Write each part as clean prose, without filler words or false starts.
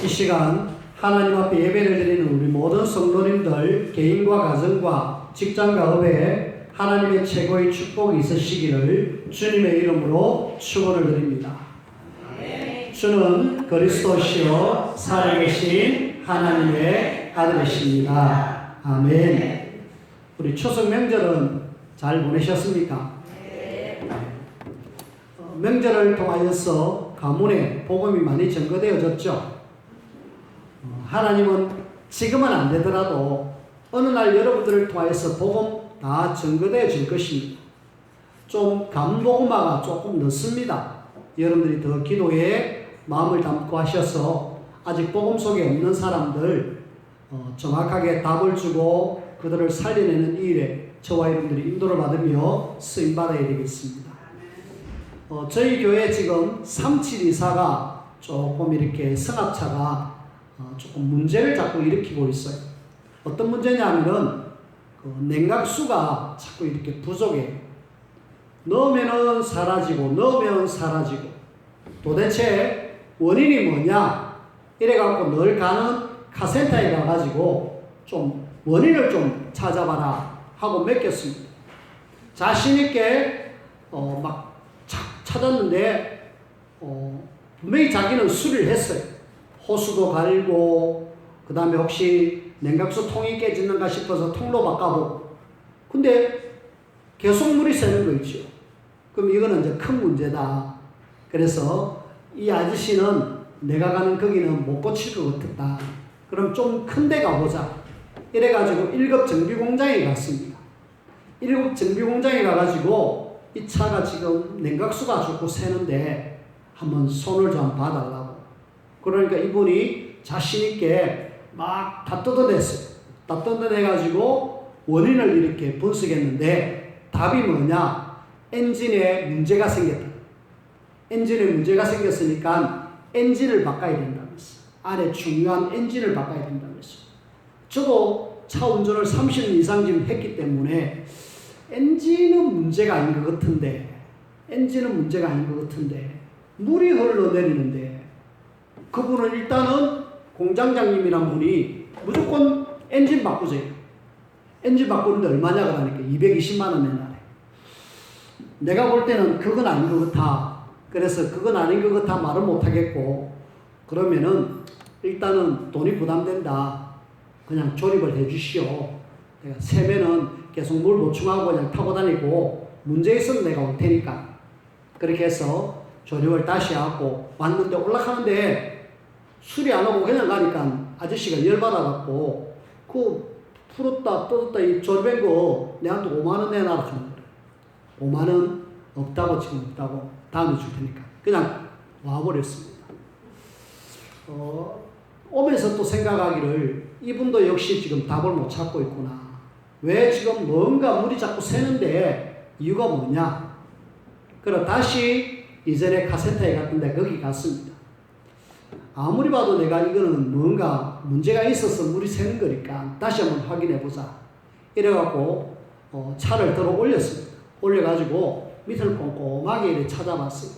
이 시간 하나님 앞에 예배를 드리는 우리 모든 성도님들 개인과 가정과 직장과 업에 하나님의 최고의 축복이 있으시기를 주님의 이름으로 축원을 드립니다. 주는 그리스도시요 살아계신 하나님의 아들이십니다. 아멘. 우리 추석 명절은 잘 보내셨습니까? 명절을 통하여서 가문에 복음이 많이 전거되어졌죠. 하나님은 지금은 안 되더라도 어느 날 여러분들을 통하여서 복음 다 전거되어질 것입니다. 좀 감복음화가 조금 늦습니다. 여러분들이 더 기도에 마음을 담고 하셔서 아직 복음 속에 없는 사람들 정확하게 답을 주고 그들을 살려내는 이 일에 저와 여러분들이 인도를 받으며 쓰임받아야 되겠습니다. 저희 교회 지금 3724가 조금 이렇게 성합차가 조금 문제를 자꾸 일으키고 있어요. 어떤 문제냐면은 냉각수가 자꾸 이렇게 부족해요. 넣으면은 사라지고 넣으면 사라지고 도대체 원인이 뭐냐 이래갖고 늘 가는 카센터에 가가지고 좀 원인을 좀 찾아봐라 하고 맡겼습니다. 자신있게 막 찾았는데 분명히 자기는 수리를 했어요. 호수도 갈고 그 다음에 혹시 냉각수 통이 깨지는가 싶어서 통로 바꿔보고 근데 계속 물이 새는 거 있죠. 그럼 이거는 이제 큰 문제다. 그래서 이 아저씨는 내가 가는 거기는 못 고칠 것 같았다. 그럼 좀 큰 데 가보자. 이래가지고 1급 정비공장에 갔습니다. 1급 정비공장에 가가지고 이 차가 지금 냉각수가 자꾸 새는데 한번 손을 좀 봐달라고. 그러니까 이분이 자신있게 막 다 뜯어냈어요. 다 뜯어내가지고 원인을 이렇게 분석했는데 답이 뭐냐? 엔진에 문제가 생겼다. 엔진에 문제가 생겼으니까 엔진을 바꿔야 된다면서. 안에 중요한 엔진을 바꿔야 된다면서. 저도 차 운전을 30년 이상 지금 했기 때문에 엔진은 문제가 아닌 것 같은데 물이 흘러내리는데 그분은 일단은 공장장님이란 분이 무조건 엔진 바꾸세요. 엔진 바꾸는데 얼마냐 그러니까 220만 원 내놔래. 내가 볼 때는 그건 아닌 것 같아. 그래서 그건 아닌 것 같아 말은 못하겠고 그러면은 일단은 돈이 부담된다. 그냥 조립을 해주시오. 내가 세면은 계속 물 보충하고 그냥 타고 다니고 문제 있으면 내가 올 테니까. 그렇게 해서 조립을 다시 하고 왔는데 올라가는데 수리 안 하고 그냥 가니까 아저씨가 열받아갖고 그 풀었다 뜯었다 이 조립한 거 내한테 5만 원 내놔라 하는 거예요. 5만 원 없다고 지금 없다고 다음에 줄 테니까 그냥 와버렸습니다. 오면서 또 생각하기를 이분도 역시 지금 답을 못 찾고 있구나. 왜 지금 뭔가 물이 자꾸 새는데 이유가 뭐냐? 그래서 다시 이전에 카센터에 갔는데 거기 갔습니다. 아무리 봐도 내가 이거는 뭔가 문제가 있어서 물이 새는 거니까 다시 한번 확인해 보자. 이래갖고 차를 들어 올렸습니다. 올려가지고 밑을 꼼꼼하게 이렇게 찾아봤어요.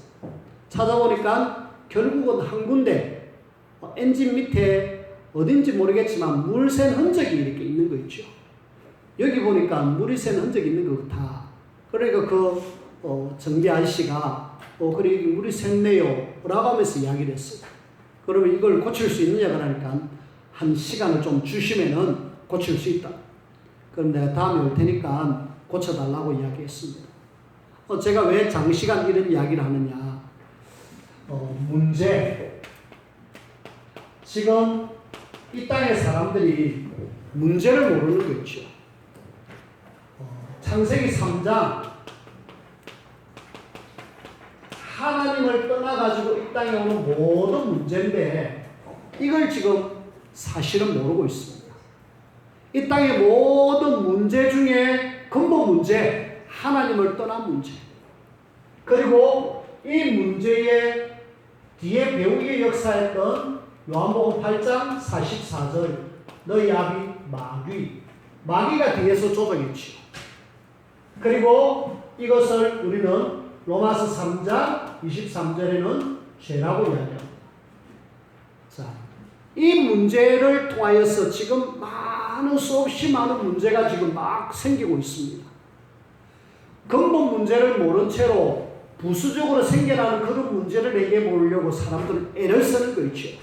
찾아보니까 결국은 한 군데 엔진 밑에 어딘지 모르겠지만 물 샌 흔적이 이렇게 있는 거 있죠. 여기 보니까 물이 샌 흔적이 있는 것 같아. 그러니까 정비 아저씨가 그래 물이 샜네요 라고 하면서 이야기를 했어요. 그러면 이걸 고칠 수 있느냐 그러니까 한 시간을 좀 주시면은 고칠 수 있다. 그럼 내가 다음에 올 테니까 고쳐달라고 이야기했습니다. 제가 왜 장시간 이런 이야기를 하느냐. 문제. 지금 이 땅의 사람들이 문제를 모르는 거 있죠. 창세기 3장 하나님을 떠나가지고 이 땅에 오는 모든 문제인데 이걸 지금 사실은 모르고 있습니다. 이 땅의 모든 문제 중에 근본 문제, 하나님을 떠난 문제. 그리고 이 문제의 뒤에 배우기에 역사했던 요한복음 8장 44절 너희 아비 마귀가 뒤에서 조종했지요. 그리고 이것을 우리는 로마서 3장 23절에는 죄라고 이야기합니다. 자, 이 문제를 통하여서 지금 수없이 많은 문제가 지금 막 생기고 있습니다. 근본 문제를 모른 채로 부수적으로 생겨나는 그런 문제를 해결해보려고 사람들은 애를 쓰는 거 있죠.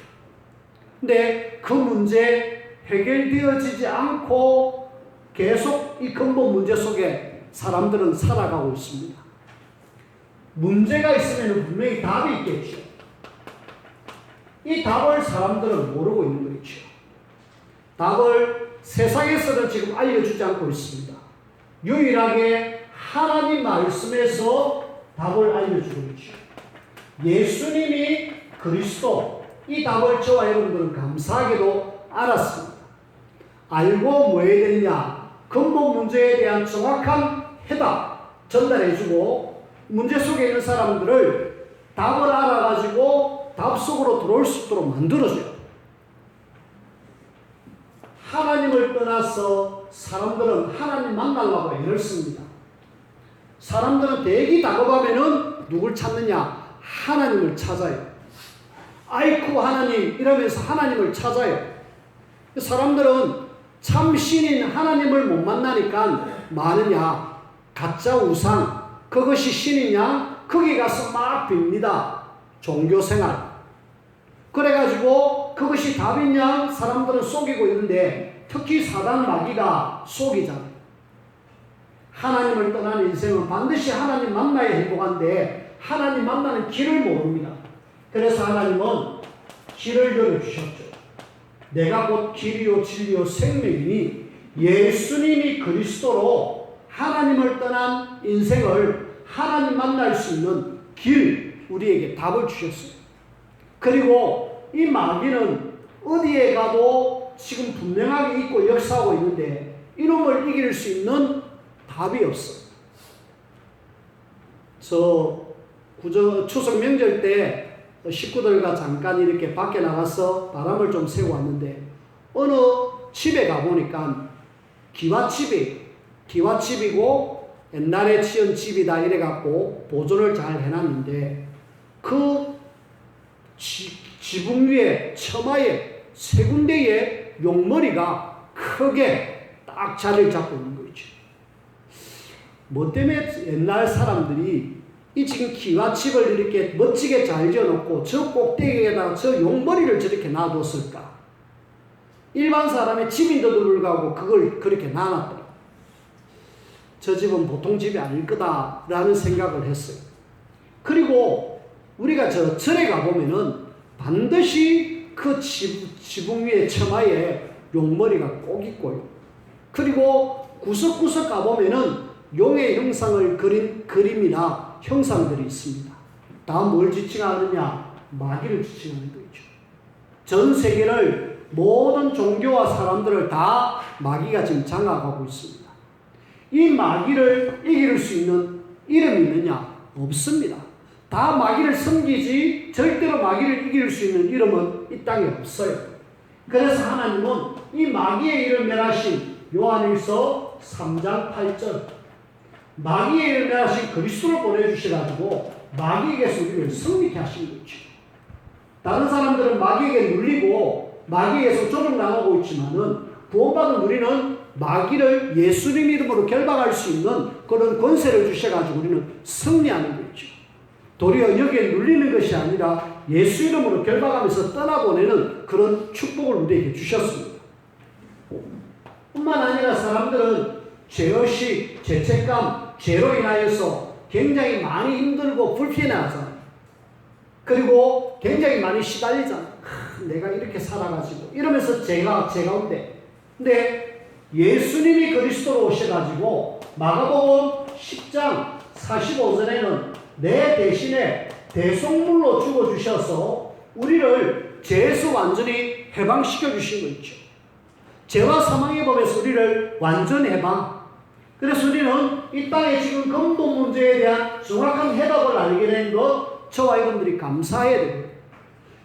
근데 그 문제 해결되어지지 않고 계속 이 근본 문제 속에 사람들은 살아가고 있습니다. 문제가 있으면 분명히 답이 있겠죠. 이 답을 사람들은 모르고 있는 거죠. 답을 세상에서는 지금 알려주지 않고 있습니다. 유일하게 하나님 말씀에서 답을 알려주고 있죠. 예수님이 그리스도, 이 답을 저와 여러분들은 감사하게도 알았습니다. 알고 뭐 해야 되느냐? 근본 문제에 대한 정확한 해답 전달해주고 문제 속에 있는 사람들을 답을 알아가지고 답 속으로 들어올 수 있도록 만들어줘요. 하나님을 떠나서 사람들은 하나님 만나려고 애를 씁니다. 사람들은 대기 다급하면은 누굴 찾느냐? 하나님을 찾아요. 아이쿠 하나님 이러면서 하나님을 찾아요. 사람들은 참 신인 하나님을 못 만나니까 마느냐? 가짜 우상, 그것이 신이냐? 거기 가서 막 빕니다. 종교생활. 그래가지고 그것이 답이냐? 사람들은 속이고 있는데 특히 사단 마귀가 속이잖아요. 하나님을 떠난 인생은 반드시 하나님 만나야 행복한데 하나님 만나는 길을 모릅니다. 그래서 하나님은 길을 열어주셨죠. 내가 곧 길이요 진리요 생명이니 예수님이 그리스도로 하나님을 떠난 인생을 하나님 만날 수 있는 길, 우리에게 답을 주셨어요. 그리고 이 마귀는 어디에 가도 지금 분명하게 있고 역사하고 있는데 이놈을 이길 수 있는 답이 없어. 추석 명절 때 식구들과 잠깐 이렇게 밖에 나가서 바람을 좀 쐬고 왔는데 어느 집에 가보니까 기와집이고 옛날에 지은 집이다 이래갖고 보존을 잘 해놨는데 그 지붕 위에 처마에 세 군데의 용머리가 크게 딱 자리를 잡고 있는 거죠. 뭐 때문에 옛날 사람들이 이 지금 기와집을 이렇게 멋지게 잘 지어놓고 저 꼭대기에다가 저 용머리를 저렇게 놔뒀을까? 일반 사람의 집인데도 불구하고 그걸 그렇게 놔놨더라. 저 집은 보통 집이 아닐 거다라는 생각을 했어요. 그리고 우리가 저 절에 가보면은 반드시 그 지붕 위에 처마에 용머리가 꼭 있고요. 그리고 구석구석 가보면은 용의 형상을 그린 그림이나 형상들이 있습니다. 다 뭘 지칭하느냐? 마귀를 지칭하는 거죠. 전 세계를 모든 종교와 사람들을 다 마귀가 지금 장악하고 있습니다. 이 마귀를 이길 수 있는 이름이 있느냐? 없습니다. 다 마귀를 섬기지 절대로 마귀를 이길 수 있는 이름은 이 땅에 없어요. 그래서 하나님은 이 마귀의 이름 멸하신 요한일서 3장 8절 마귀의 이름 멸하신 그리스도를 보내주셔가지고 마귀에게서 우리를 승리케 하신 거죠. 다른 사람들은 마귀에게 눌리고 마귀에서 조종당하고 있지만은 구원받은 우리는 마귀를 예수님 이름으로 결박할 수 있는 그런 권세를 주셔가지고 우리는 승리하는 거죠. 도리어 여기에 눌리는 것이 아니라 예수 이름으로 결박하면서 떠나보내는 그런 축복을 우리에게 주셨습니다. 뿐만 아니라 사람들은 죄의식, 죄책감, 죄로 인하여서 굉장히 많이 힘들고 불편해하잖아요. 그리고 굉장히 많이 시달리잖아요. 내가 이렇게 살아가지고 이러면서 제 가운데. 근데 예수님이 그리스도로 오셔가지고 마가복음 10장 45절에는 내 대신에 대속물로 죽어주셔서 우리를 죄에서 완전히 해방시켜 주신 거 있죠. 죄와 사망의 법에서 우리를 완전 해방. 그래서 우리는 이 땅에 지금 근본 문제에 대한 정확한 해답을 알게 된 것 저와 여러분들이 감사해야 됩니다.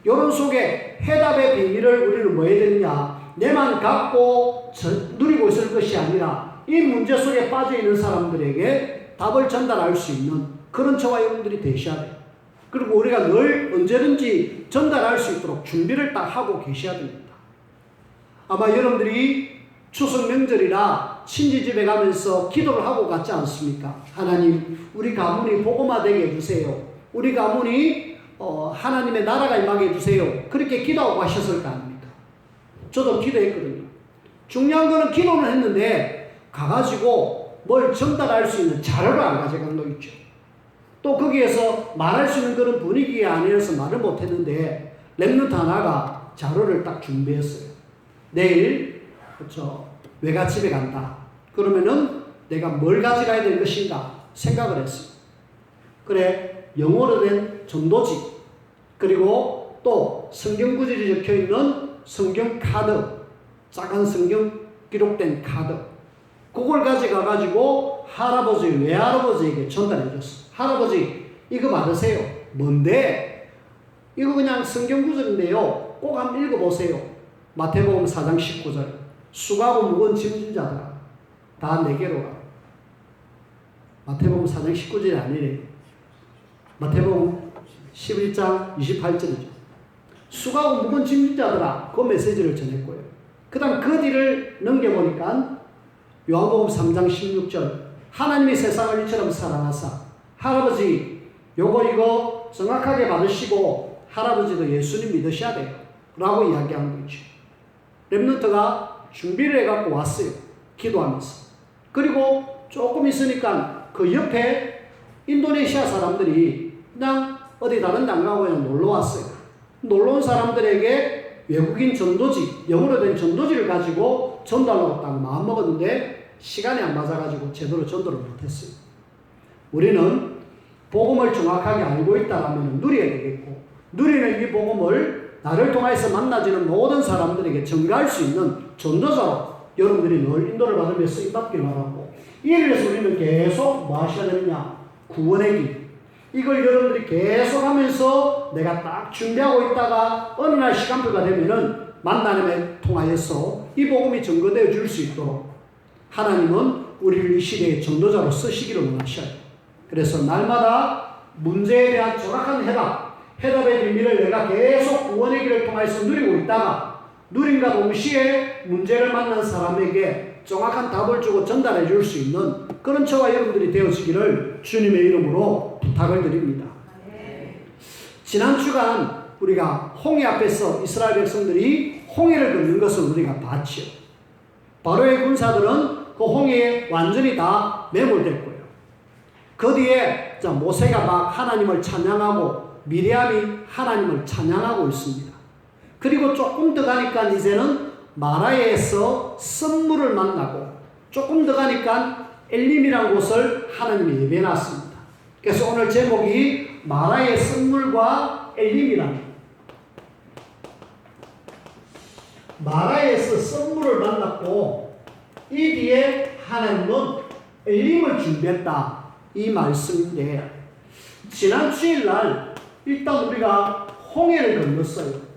이런 속에 해답의 비밀을 우리는 뭐 해야 되느냐? 내만 갖고 누리고 있을 것이 아니라 이 문제 속에 빠져있는 사람들에게 답을 전달할 수 있는 그런 저와 여러분들이 되셔야 돼요. 그리고 우리가 늘 언제든지 전달할 수 있도록 준비를 딱 하고 계셔야 됩니다. 아마 여러분들이 추석 명절이라 친지 집에 가면서 기도를 하고 갔지 않습니까? 하나님, 우리 가문이 복음화 되게 해주세요. 우리 가문이 하나님의 나라가 임하게 해주세요. 그렇게 기도하고 가셨을 거 아닙니까? 저도 기도했거든요. 중요한 거는 기도는 했는데 가가지고 뭘 전달할 수 있는 자료를 안 가져간 거 있죠. 또 거기에서 말할 수 있는 그런 분위기 아니어서 말을 못했는데 랩런트 하나가 자료를 딱 준비했어요. 내일 그렇죠, 외갓집에 간다. 그러면은 내가 뭘 가져가야 될 것인가 생각을 했어요. 그래, 영어로 된 전도지, 그리고 또 성경 구절이 적혀있는 성경 카드, 작은 성경 기록된 카드, 그걸 가져가가지고 할아버지, 외할아버지에게 전달해 줬어. 할아버지, 이거 받으세요. 뭔데? 이거 그냥 성경 구절인데요. 꼭 한번 읽어보세요. 마태복음 4장 19절. 수고하고 무거운 짐진 자들아, 다 내게로 가. 마태복음 4장 19절이 아니래. 마태복음 11장 28절이죠. 수고하고 무거운 짐진 자들아, 그 메시지를 전했고요. 그 다음 그 뒤를 넘겨보니까 요한복음 3장 16절. 하나님이 세상을 이처럼 사랑하사. 할아버지, 이거 정확하게 받으시고 할아버지도 예수님 믿으셔야 돼요. 라고 이야기한 거죠. 랩런트가 준비를 해갖고 왔어요. 기도하면서. 그리고 조금 있으니까 그 옆에 인도네시아 사람들이 그냥 어디 다른 데 안 가고 그냥 놀러 왔어요. 놀러 온 사람들에게 외국인 전도지, 영어로 된 전도지를 가지고 전달하고 딱 마음먹었는데 시간이 안 맞아가지고 제대로 전도를 못했어요. 우리는 복음을 정확하게 알고 있다면 누려야 되겠고, 누리는 이 복음을 나를 통해서 만나지는 모든 사람들에게 전가할 수 있는 전도자로 여러분들이 늘 인도를 받으면서 입받기를 바라고, 이에 위해서 우리는 계속 뭐 하셔야 되느냐? 구원의 길. 이걸 여러분들이 계속 하면서 내가 딱 준비하고 있다가 어느 날 시간표가 되면은 만남에 통하여서 이 복음이 증거되어 줄 수 있도록 하나님은 우리를 이 시대의 전도자로 쓰시기를 원하셔요. 그래서 날마다 문제에 대한 정확한 해답의 비밀을 내가 계속 구원의 길을 통해서 누리고 있다가 누림과 동시에 문제를 만난 사람에게 정확한 답을 주고 전달해 줄 수 있는 그런 저와 여러분들이 되어지기를 주님의 이름으로 부탁을 드립니다. 지난 주간 우리가 홍해 앞에서 이스라엘 백성들이 홍해를 걷는 것을 우리가 봤죠. 바로의 군사들은 그 홍해에 완전히 다 매몰됐고요. 그 뒤에 모세가 막 하나님을 찬양하고 미리암이 하나님을 찬양하고 있습니다. 그리고 조금 더 가니까 이제는 마라에서 썸물을 만나고 조금 더 가니까 엘림이라는 곳을 하나님이 예배해놨습니다. 그래서 오늘 제목이 마라의 썸물과 엘림이랍니다. 마라에서 썸물을 만났고 이 뒤에 하나님은 엘림을 준비했다, 이 말씀인데, 지난 주일날 일단 우리가 홍해를 건넜어요.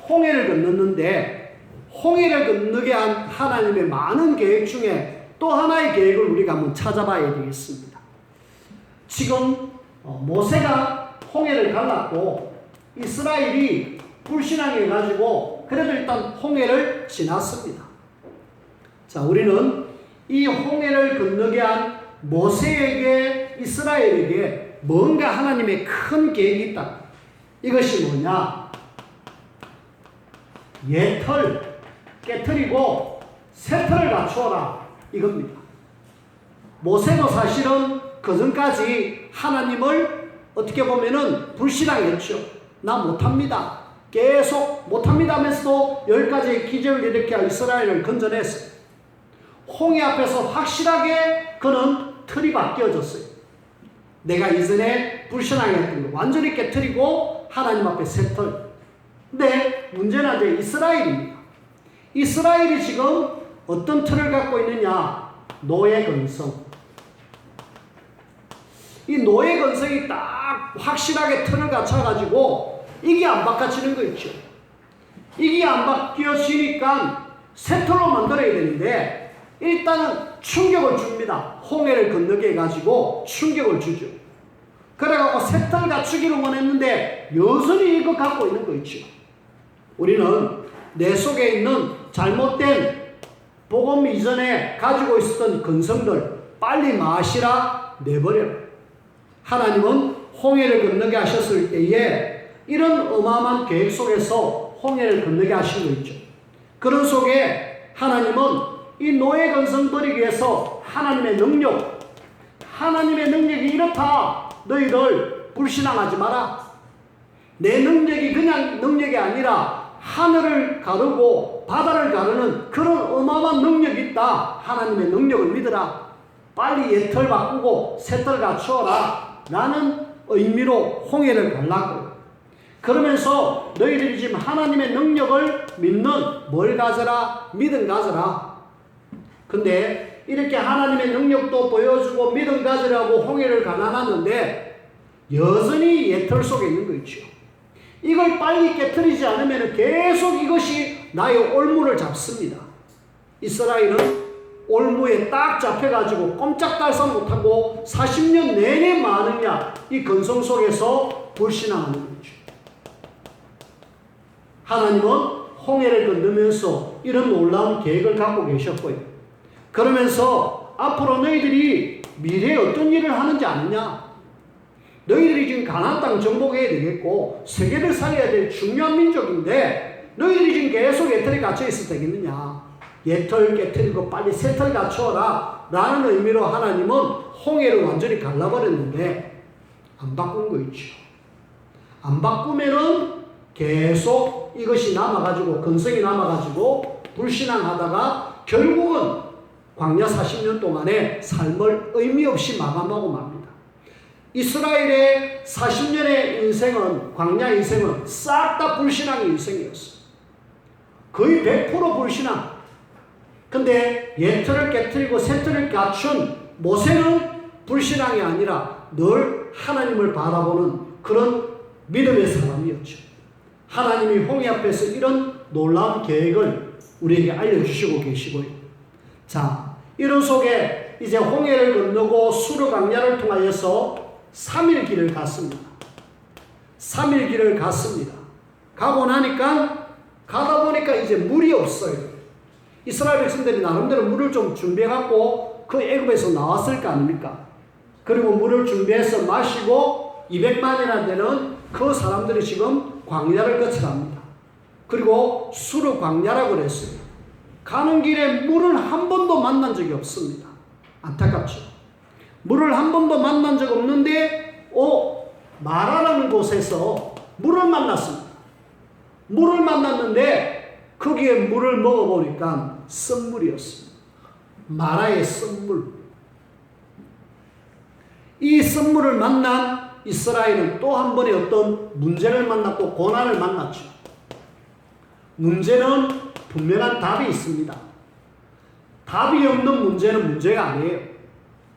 홍해를 건넜는데 홍해를 건너게 한 하나님의 많은 계획 중에 또 하나의 계획을 우리가 한번 찾아봐야 되겠습니다. 지금 모세가 홍해를 갈랐고 이스라엘이 불신앙해 가지고 그래도 일단 홍해를 지났습니다. 자, 우리는 이 홍해를 건너게 한 모세에게, 이스라엘에게 뭔가 하나님의 큰 계획이 있다. 이것이 뭐냐? 옛털 깨트리고 새 털을 갖추어라, 이겁니다. 모세도 사실은 그전까지 하나님을 어떻게 보면은 불신앙했죠. 나 못합니다. 계속 못합니다 하면서도 10가지의 기적을 일으켜 이스라엘을 건져냈어요. 홍해 앞에서 확실하게 그는 틀이 바뀌어졌어요. 내가 이전에 불신앙했던 거 완전히 깨트리고 하나님 앞에 새 털. 근데 문제는 이제 이스라엘입니다. 이스라엘이 지금 어떤 틀을 갖고 있느냐? 노예 건성. 이 노예 건성이 딱 확실하게 틀을 갖춰가지고 이게 안 바꿔지는 거 있죠. 이게 안 바뀌어지니까 새 틀로 만들어야 되는데 일단은 충격을 줍니다. 홍해를 건너게 해가지고 충격을 주죠. 그래갖고 새털 갖추기를 원했는데 여전히 이거 갖고 있는 거 있죠. 우리는 내 속에 있는 잘못된 복음 이전에 가지고 있었던 근성들 빨리 마시라 내버려라. 하나님은 홍해를 건너게 하셨을 때에 이런 어마어마한 계획 속에서 홍해를 건너게 하신 거 있죠. 그런 속에 하나님은 이 노예 근성 버리기 위해서 하나님의 능력이 이렇다. 너희들 불신앙하지 마라. 내 능력이 그냥 능력이 아니라 하늘을 가르고 바다를 가르는 그런 어마어마한 능력이 있다. 하나님의 능력을 믿어라. 빨리 옛털 바꾸고 새털 갖추어라. 라는 의미로 홍해를 갈라고. 그러면서 너희들이 지금 하나님의 능력을 믿는 뭘 가져라? 믿음 가져라. 근데 이렇게 하나님의 능력도 보여주고 믿음 가지라고 홍해를 가난하는데 여전히 옛털 속에 있는 거 있죠. 이걸 빨리 깨트리지 않으면 계속 이것이 나의 올무를 잡습니다. 이스라엘은 올무에 딱 잡혀가지고 꼼짝달싹 못하고 40년 내내 많으냐 이 근성 속에서 불신앙하는 거죠. 하나님은 홍해를 건너면서 이런 놀라운 계획을 갖고 계셨고요. 그러면서 앞으로 너희들이 미래에 어떤 일을 하는지 아느냐? 너희들이 지금 가나안 땅 정복해야 되겠고 세계를 살려야 될 중요한 민족인데 너희들이 지금 계속 옛털에 갇혀 있어도 되겠느냐? 옛털 깨트리고 빨리 새털 갖추어라 라는 의미로 하나님은 홍해를 완전히 갈라버렸는데 안 바꾼 거 있죠. 안 바꾸면은 계속 이것이 남아가지고 근성이 남아가지고 불신앙하다가 결국은 광야 40년 동안의 삶을 의미 없이 마감하고 맙니다. 이스라엘의 40년의 인생은, 광야 인생은 싹 다 불신앙의 인생이었어요. 거의 100% 불신앙. 근데 옛틀을 깨트리고 새틀을 갖춘 모세는 불신앙이 아니라 늘 하나님을 바라보는 그런 믿음의 사람이었죠. 하나님이 홍해 앞에서 이런 놀라운 계획을 우리에게 알려주시고 계시고요. 자, 이런 속에 이제 홍해를 건너고 수르 광야를 통하여서 3일 길을 갔습니다. 3일 길을 갔습니다. 가고 나니까 가다 보니까 이제 물이 없어요. 이스라엘 백성들이 나름대로 물을 좀 준비해갖고 그 애굽에서 나왔을 거 아닙니까? 그리고 물을 준비해서 마시고 200만이나 되는 그 사람들이 지금 광야를 거쳐갑니다. 그리고 수르 광야라고 그랬어요. 가는 길에 물을 한 번도 만난 적이 없습니다. 안타깝죠. 물을 한 번도 만난 적 없는데 마라라는 곳에서 물을 만났습니다. 물을 만났는데 거기에 물을 먹어보니까 쓴물이었습니다. 마라의 쓴물. 이 쓴물을 만난 이스라엘은 또 한 번의 어떤 문제를 만났고 고난을 만났죠. 문제는 분명한 답이 있습니다. 답이 없는 문제는 문제가 아니에요.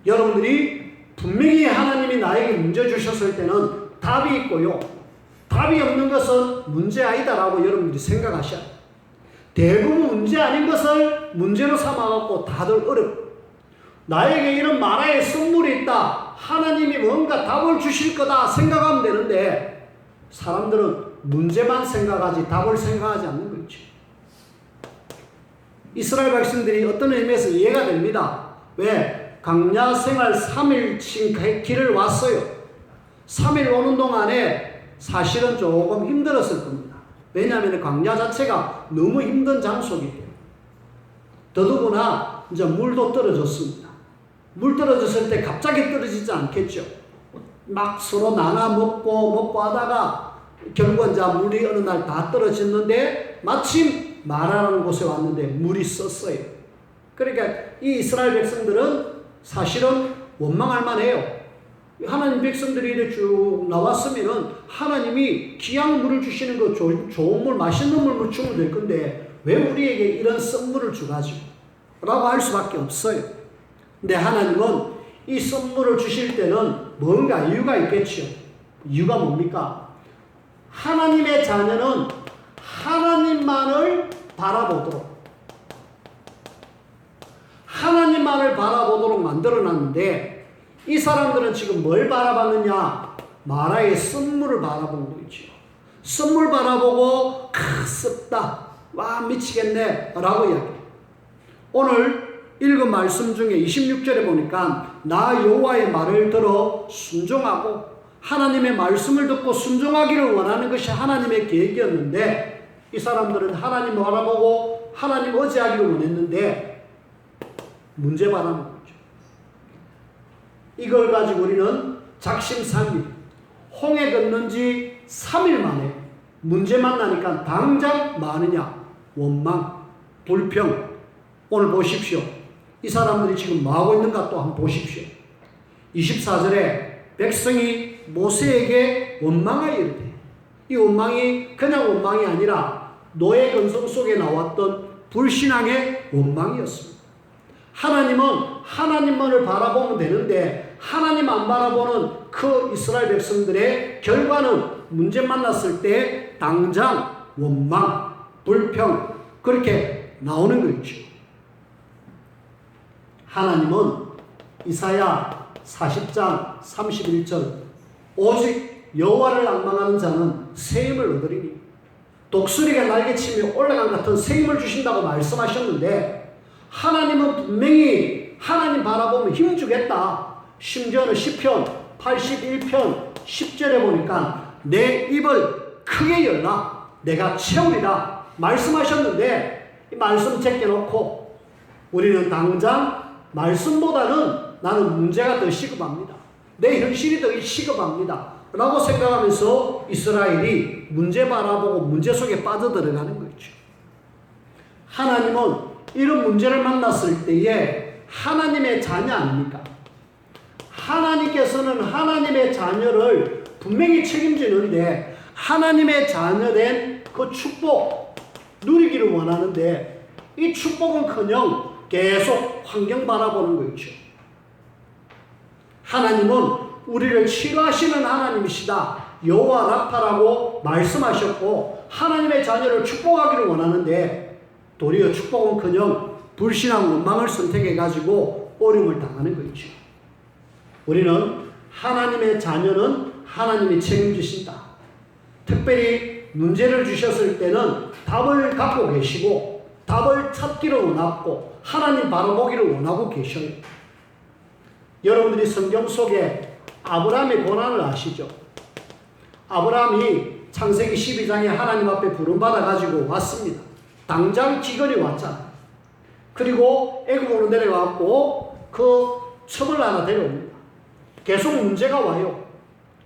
여러분들이 분명히 하나님이 나에게 문제 주셨을 때는 답이 있고요. 답이 없는 것은 문제 아니다라고 여러분들이 생각하셔야 돼요. 대부분 문제 아닌 것을 문제로 삼아갖고 다들 어렵고 나에게 이런 마라의 선물이 있다. 하나님이 뭔가 답을 주실 거다 생각하면 되는데 사람들은 문제만 생각하지 답을 생각하지 않는 거죠. 이스라엘 백성들이 어떤 의미에서 이해가 됩니다. 왜? 광야 생활 3일 길을 왔어요. 3일 오는 동안에 사실은 조금 힘들었을 겁니다. 왜냐하면 광야 자체가 너무 힘든 장소이기 때문에. 더더구나 이제 물도 떨어졌습니다. 물 떨어졌을 때 갑자기 떨어지지 않겠죠. 막 서로 나눠 먹고 하다가 결국은 이제 물이 어느 날 다 떨어졌는데 마침 마라라는 곳에 왔는데 물이 썼어요. 그러니까 이 이스라엘 백성들은 사실은 원망할 만해요. 하나님 백성들이 이렇게 쭉 나왔으면은 하나님이 귀한 물을 주시는 거 좋은 물, 맛있는 물을 주면 될 건데 왜 우리에게 이런 썩물을 주가지고 라고 할 수밖에 없어요. 근데 하나님은 이 썩물을 주실 때는 뭔가 이유가 있겠죠. 이유가 뭡니까? 하나님의 자녀는 하나님만을 바라보도록 하나님만을 바라보도록 만들어놨는데 이 사람들은 지금 뭘 바라봤느냐? 마라의 썸물을 바라본 거죠. 썸물 바라보고 습다. 와 미치겠네 라고 이야기해요. 오늘 읽은 말씀 중에 26절에 보니까 나 여호와의 말을 들어 순종하고 하나님의 말씀을 듣고 순종하기를 원하는 것이 하나님의 계획이었는데 이 사람들은 하나님 바라보고 하나님 의지하기를 원했는데 문제 바라는 거죠. 이걸 가지고 우리는 작심삼일 홍해 건넌 지 3일 만에 문제 만나니까 당장 많으냐? 원망, 불평. 오늘 보십시오. 이 사람들이 지금 뭐하고 있는가 또 한번 보십시오. 24절에 백성이 모세에게 원망하여 이르되 이 원망이 그냥 원망이 아니라 노예 근성 속에 나왔던 불신앙의 원망이었습니다. 하나님은 하나님만을 바라보면 되는데 하나님 안 바라보는 그 이스라엘 백성들의 결과는 문제 만났을 때 당장 원망, 불평 그렇게 나오는 거죠. 하나님은 이사야 40장 31절 오직 여호와를 앙망하는 자는 새 힘을 얻으리니 독수리가 날개치며 올라간 같은 새 힘을 주신다고 말씀하셨는데 하나님은 분명히 하나님 바라보면 힘주겠다. 심지어는 시편 81편 10절에 보니까 내 입을 크게 열라 내가 채우리라 말씀하셨는데 이 말씀 제껴놓고 우리는 당장 말씀보다는 나는 문제가 더 시급합니다. 내 현실이 더 시급합니다. 라고 생각하면서 이스라엘이 문제 바라보고 문제 속에 빠져들어가는 거죠. 하나님은 이런 문제를 만났을 때에 하나님의 자녀 아닙니까? 하나님께서는 하나님의 자녀를 분명히 책임지는데 하나님의 자녀된 그 축복 누리기를 원하는데 이 축복은커녕 계속 환경 바라보는 거죠. 하나님은 우리를 치료하시는 하나님이시다. 여호와 라파라고 말씀하셨고 하나님의 자녀를 축복하기를 원하는데 도리어 축복은커녕 불신앙 원망을 선택해가지고 어려움을 당하는 거죠. 우리는 하나님의 자녀는 하나님이 책임지신다. 특별히 문제를 주셨을 때는 답을 갖고 계시고 답을 찾기를 원하고 하나님 바라보기를 원하고 계셔요. 여러분들이 성경 속에 아브라함의 고난을 아시죠? 아브라함이 창세기 12장에 하나님 앞에 부름받아가지고 왔습니다. 당장 기근이 왔잖아요. 그리고 애굽으로 내려가고 그 첩을 하나 데려옵니다. 계속 문제가 와요.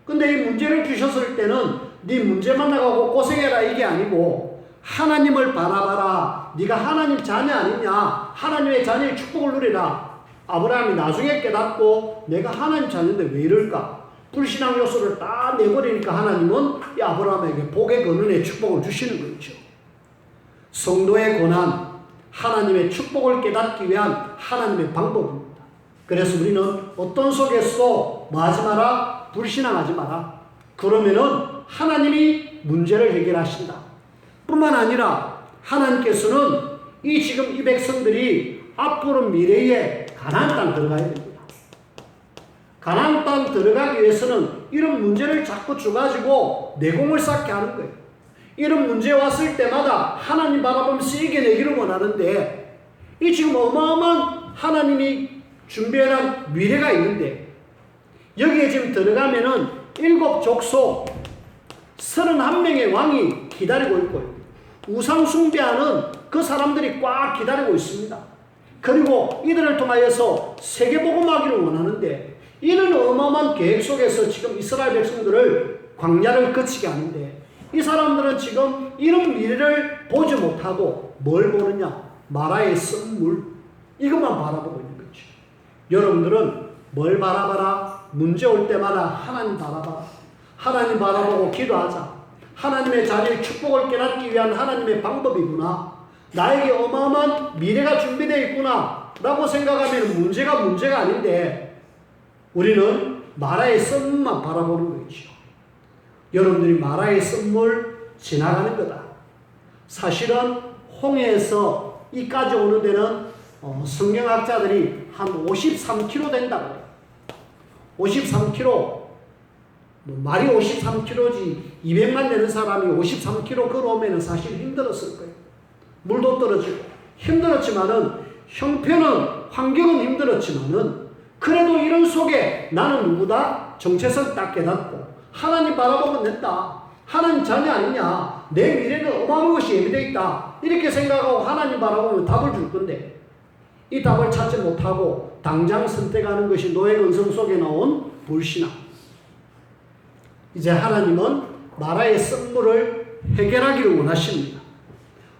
근데 이 문제를 주셨을 때는 네 문제 만나가고 고생해라 이게 아니고 하나님을 바라봐라. 네가 하나님 자녀 아니냐. 하나님의 자녀의 축복을 누리라. 아브라함이 나중에 깨닫고 내가 하나님 자녀인데 왜 이럴까? 불신앙 요소를 다 내버리니까 하나님은 이 아브라함에게 복의 근원의 축복을 주시는 거죠. 성도의 고난, 하나님의 축복을 깨닫기 위한 하나님의 방법입니다. 그래서 우리는 어떤 속에서 뭐 하지 마라? 불신앙하지 마라. 그러면은 하나님이 문제를 해결하신다. 뿐만 아니라 하나님께서는 지금 이 백성들이 앞으로 미래에 가나안 땅 들어가야 됩니다. 가나안 땅 들어가기 위해서는 이런 문제를 자꾸 줘가지고 내공을 쌓게 하는 거예요. 이런 문제 왔을 때마다 하나님 바라보면서 이겨내기를 원하는데 이 지금 어마어마한 하나님이 준비해놓은 미래가 있는데 여기에 지금 들어가면은 7족속 31명의 왕이 기다리고 있고요. 우상 숭배하는 그 사람들이 꽉 기다리고 있습니다. 그리고 이들을 통하여서 세계복음하기를 원하는데 이런 어마어마한 계획 속에서 지금 이스라엘 백성들을 광야를 거치게 하는데 이 사람들은 지금 이런 미래를 보지 못하고 뭘 보느냐? 마라의 썸물 이것만 바라보고 있는 거죠. 여러분들은 뭘 바라봐라? 문제 올 때마다 하나님 바라봐라. 하나님 바라보고 기도하자. 하나님의 자녀의 축복을 깨닫기 위한 하나님의 방법이구나. 나에게 어마어마한 미래가 준비되어 있구나 라고 생각하면 문제가 아닌데 우리는 마라의 썸물만 바라보는 거죠. 여러분들이 마라의 썸물 지나가는 거다. 사실은 홍해에서 이까지 오는 데는 성경학자들이 한 53km 된다고 해요. 53km, 말이 53km지 200만 되는 사람이 53km 걸어오면 사실 힘들었을 거예요. 물도 떨어지고 힘들었지만은 형편은 환경은 힘들었지만은 그래도 이런 속에 나는 누구다? 정체성 딱 깨닫고 하나님 바라보면 된다. 하나님 자녀 아니냐? 내 미래는 어마어마한 것이 예비되어 있다. 이렇게 생각하고 하나님 바라보면 답을 줄 건데 이 답을 찾지 못하고 당장 선택하는 것이 노예 근성 속에 나온 불신앙. 이제 하나님은 마라의 썸물을 해결하기를 원하십니다.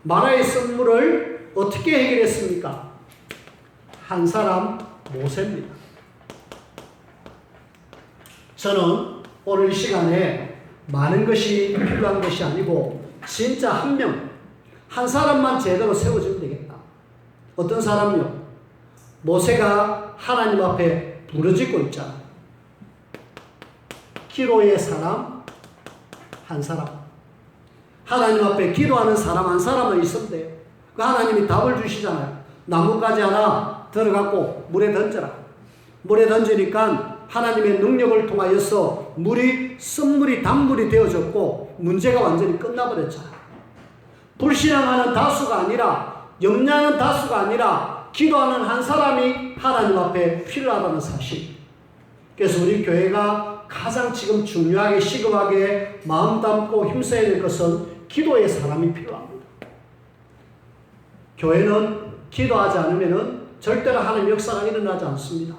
마라의 썸물을 어떻게 해결했습니까? 한 사람 모세입니다. 저는 오늘 이 시간에 많은 것이 필요한 것이 아니고 진짜 한 명, 한 사람만 제대로 세워주면 되겠다. 어떤 사람요? 모세가 하나님 앞에 부르짖고 있잖아. 기도의 사람 한 사람. 하나님 앞에 기도하는 사람 한 사람은 있으면 돼요. 그 하나님이 답을 주시잖아요. 나뭇가지 하나 들어갖고 물에 던져라. 물에 던지니까 하나님의 능력을 통하여서 물이 쓴물이 단물이 되어졌고 문제가 완전히 끝나버렸잖아요. 불신앙하는 다수가 아니라 염려하는 다수가 아니라 기도하는 한 사람이 하나님 앞에 필요하다는 사실. 그래서 우리 교회가 가장 지금 중요하게 시급하게 마음 담고 힘써야 될 것은 기도의 사람이 필요합니다. 교회는 기도하지 않으면 절대로 하나님 역사가 일어나지 않습니다.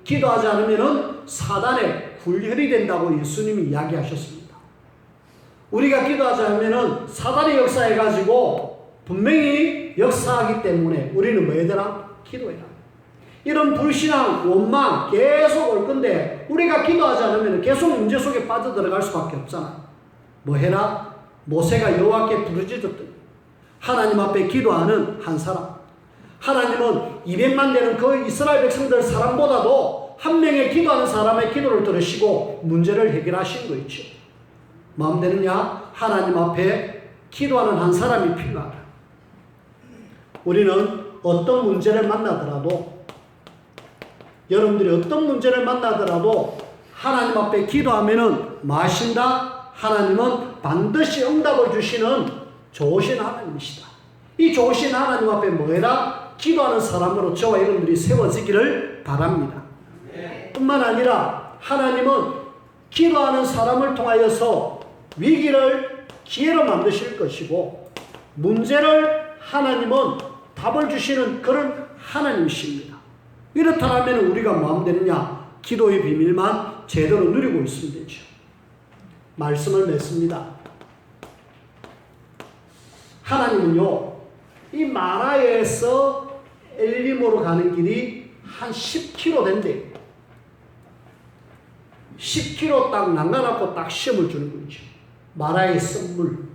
기도하지 않으면 사단의 굴혈이 된다고 예수님이 이야기하셨습니다. 우리가 기도하지 않으면 사단이 역사해가지고 분명히 역사하기 때문에 우리는 뭐 해더라? 기도해라. 이런 불신앙, 원망 계속 올 건데 우리가 기도하지 않으면 계속 문제 속에 빠져들어갈 수밖에 없잖아. 뭐 해라? 모세가 여호와께 부르짖었더니 하나님 앞에 기도하는 한 사람. 하나님은 200만 되는 그 이스라엘 백성들 사람보다도 한 명의 기도하는 사람의 기도를 들으시고 문제를 해결하신 거 있죠. 마음 되느냐? 하나님 앞에 기도하는 한 사람이 필요하다. 우리는 어떤 문제를 만나더라도 여러분들이 어떤 문제를 만나더라도 하나님 앞에 기도하면은 마신다. 하나님은 반드시 응답을 주시는 좋으신 하나님이시다. 이 좋으신 하나님 앞에 뭐해라? 기도하는 사람으로 저와 여러분들이 세워지기를 바랍니다. 뿐만 아니라 하나님은 기도하는 사람을 통하여서 위기를 기회로 만드실 것이고 문제를 하나님은 답을 주시는 그런 하나님이십니다. 이렇다면 우리가 뭐 하면 되느냐? 기도의 비밀만 제대로 누리고 있으면 되죠. 말씀을 맺습니다. 하나님은요, 이 마라에서 엘림으로 가는 길이 한 10km 된대요. 10km 딱 남가놓고 딱 시험을 주는 거죠. 마라의 썸물.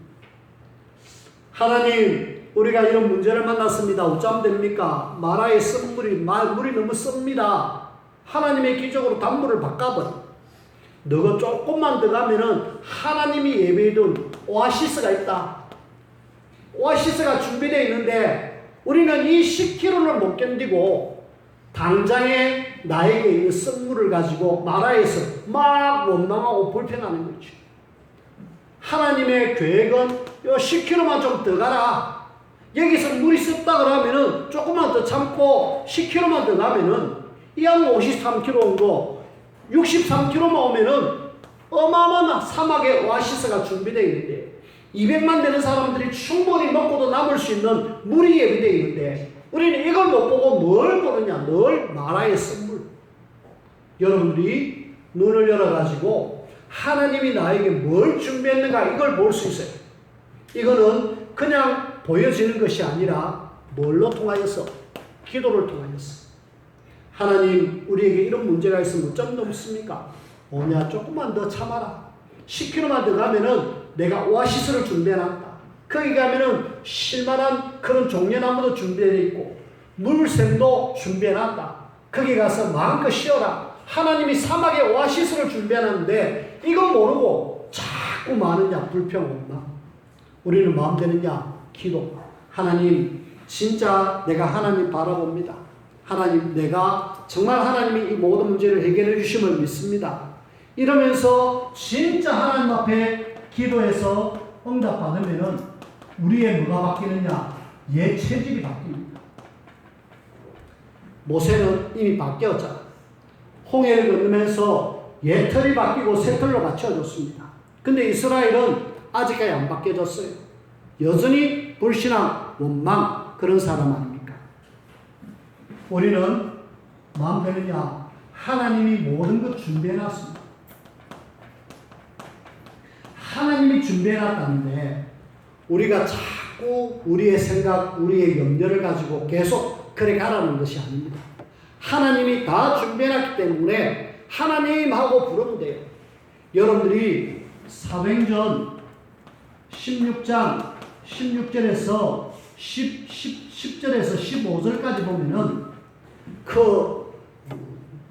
하나님, 우리가 이런 문제를 만났습니다. 어쩌면 됩니까? 마라의 썸물이, 물이 너무 씁니다. 하나님의 기적으로 단물을 바꿔버려. 너가 조금만 더 가면은 하나님이 예배해둔 오아시스가 있다. 오아시스가 준비되어 있는데 우리는 이 10km를 못 견디고 당장에 나에게 있는 썸물을 가지고 마라에서 막 원망하고 불평하는 거죠. 하나님의 계획은 요 10km만 좀 더 가라. 여기서 물이 습다 그러면은 조금만 더 참고 10km만 더 가면은 이 한 53km 온 거 63km만 오면은 어마어마한 사막의 오아시스가 준비되어 있는데 200만 되는 사람들이 충분히 먹고도 남을 수 있는 물이 예비되어 있는데 우리는 이걸 못 보고 뭘 보느냐? 늘 마라의 썸물. 여러분들이 눈을 열어가지고 하나님이 나에게 뭘 준비했는가 이걸 볼 수 있어요. 이거는 그냥 보여지는 것이 아니라 뭘로 통하여서? 기도를 통하여서. 하나님, 우리에게 이런 문제가 있으면 좀 넘습니까? 뭐냐? 조금만 더 참아라. 10km만 더 가면은 내가 오아시스를 준비해놨다. 거기 가면은 실만한 그런 종려나무도 준비되어 있고 물샘도 준비해놨다. 거기 가서 마음껏 쉬어라. 하나님이 사막에 오아시스를 준비해놨는데 이거 모르고 자꾸 많으냐? 불평 없나? 우리는 마음 되느냐? 기도. 하나님, 진짜 내가 하나님 바라봅니다. 하나님, 내가 정말 하나님이 이 모든 문제를 해결해 주심을 믿습니다. 이러면서 진짜 하나님 앞에 기도해서 응답받으면은 우리의 뭐가 바뀌느냐? 옛 체질이 바뀝니다. 모세는 이미 바뀌었잖아. 홍해를 건너면서 옛 털이 바뀌고 새 털로 맞춰졌습니다. 근데 이스라엘은 아직까지 안 바뀌어졌어요. 여전히 불신앙, 원망, 그런 사람 아닙니까? 우리는 마음 되느냐? 하나님이 모든 것 준비해놨습니다. 하나님이 준비해놨다는데 우리가 자꾸 우리의 생각, 우리의 염려를 가지고 계속 그래 가라는 것이 아닙니다. 하나님이 다 준비해놨기 때문에 하나님 하고 부르면 돼요. 여러분들이 사도행전 16장 16절에서 10절에서 15절까지 보면은 그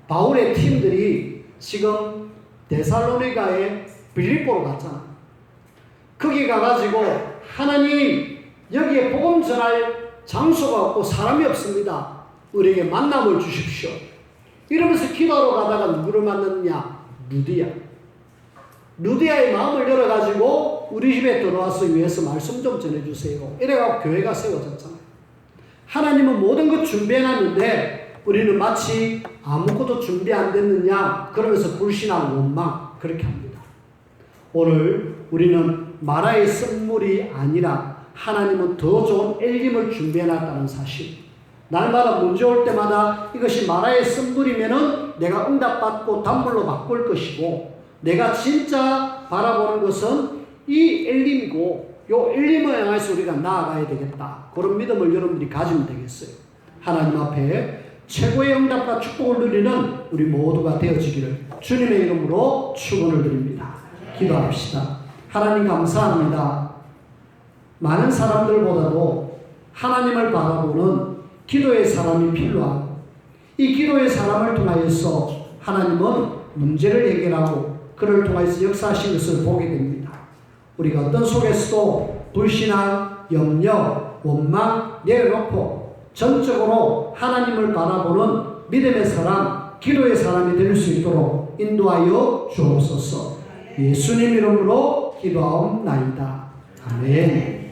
바울의 팀들이 지금 데살로니가에 빌립보로 갔잖아. 거기 가가지고 하나님, 여기에 복음 전할 장소가 없고 사람이 없습니다. 우리에게 만남을 주십시오. 이러면서 기도하러 가다가 누구를 만났느냐? 루디아의 마음을 열어가지고 우리 집에 들어와서 위해서 말씀 좀 전해주세요. 이래가지고 교회가 세워졌잖아요. 하나님은 모든 것 준비해놨는데 우리는 마치 아무것도 준비 안 됐느냐 그러면서 불신앙, 원망 그렇게 합니다. 오늘 우리는 마라의 쓴물이 아니라 하나님은 더 좋은 엘림을 준비해놨다는 사실, 날마다 문제 올 때마다 이것이 마라의 쓴물이면은 내가 응답받고 단물로 바꿀 것이고, 내가 진짜 바라보는 것은 이 엘림이고 요 엘림을 향해서 우리가 나아가야 되겠다. 그런 믿음을 여러분들이 가지면 되겠어요. 하나님 앞에 최고의 응답과 축복을 누리는 우리 모두가 되어지기를 주님의 이름으로 축원을 드립니다. 기도합시다. 하나님 감사합니다. 많은 사람들보다도 하나님을 바라보는 기도의 사람이 필요하고, 이 기도의 사람을 통하여서 하나님은 문제를 해결하고 그를 통해서 역사하신 것을 보게 됩니다. 우리가 어떤 속에서도 불신앙, 염려, 원망 내려놓고 전적으로 하나님을 바라보는 믿음의 사람, 기도의 사람이 될 수 있도록 인도하여 주옵소서. 예수님 이름으로 기도하옵나이다. 아멘.